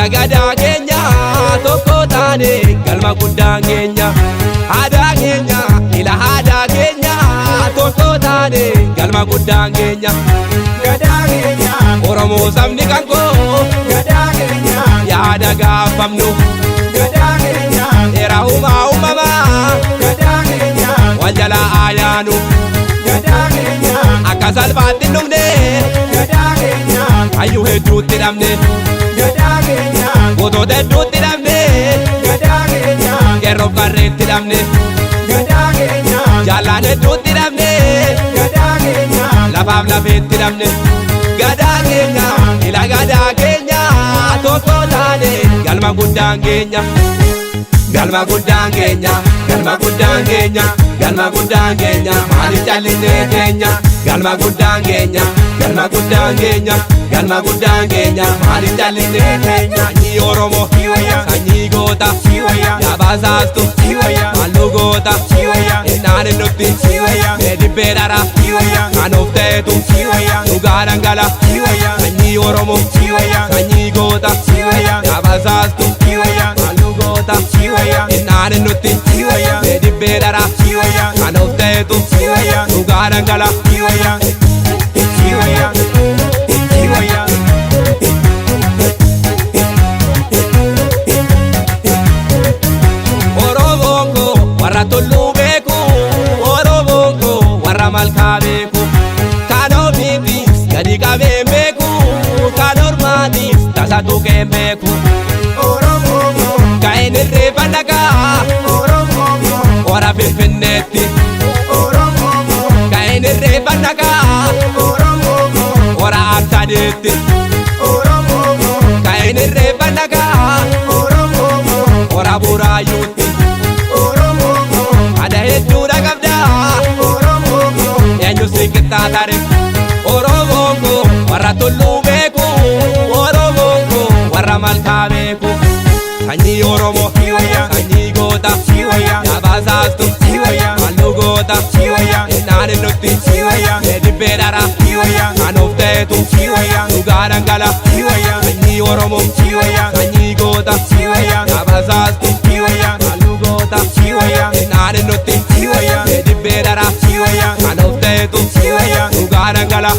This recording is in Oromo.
gadaa keenya tokko taane galma guddaan keenya. Aadaa keenya ila aadaa keenya tokko taane galma guddaan keenya. Gadaa keenya Oromoo sabni kan koo gadaa keenya yaada gaafamnu gadaa keenya dheeraa uumamaa gadaa keenya wal jalaa ayaanu gadaa keenya akka salphaatti hin dhumne gadaa keenya hayyuu hedduutti dhabne gadaa keenya gootota hedduutti dhabne gadaa keenya qeerroof qarreetti dhabne gadaa keenya jaallaan hedduutti dhabne gadaa keenya lafaaf lafeetti dhabne. Gadaa keenya ila gadaa keenya tokko taane galma guddaan keenya. Galma guddaan keenya galma guddaan keenya galma guddaan keenya maaliif callisnee keenya. Galma guddaan keenya galma guddaan keenya galma guddaan keenya maaliif callisnee keenya. Sanyii Oromoo sanyii goota yaabasaastu malluu goota innaan innutti meedibbee dhara kan of ta'etu dhugaa dhangala. Sanyii Oromoo sanyii goota yaabasaastu malluu goota innaan innutti meedibbee dhara kan of ta'etu dhugaa dhangala. Oromoon koo warra tulluu beeku Oromoon koo warra malkaa beeku kan ofiitiif gadi qabeen beeku kan ormaatiif tasa tuqeen beeku. Oromoo koo Ka'een irreeffa dhagaa Oromoo koo hora Finfinneetti. Oromoo koo Ka'een irreeffa dhagaa Oromoo koo hora Arsadeetti. Oromoo koo Ka'een irreeffa dhagaa Oromoo koo hora Buraayyuutti. Oromoo koo Ada hedduudha qabda Oromoo koo eenyu si qixxaatare. Oromoon koo warra tulluu beeku Oromoon koo warra malkaa beeku. Sanyii Oromoo sanyii goota yaabasaastu malluu goota innaan innutti meedibbee dhara kan of ta'etu dhugaa dhangala. Sanyii Oromoo sanyii goota yaabasaastu malluu goota innaan innutti meedibbee dhara kan of ta'etu dhugaa dhangala.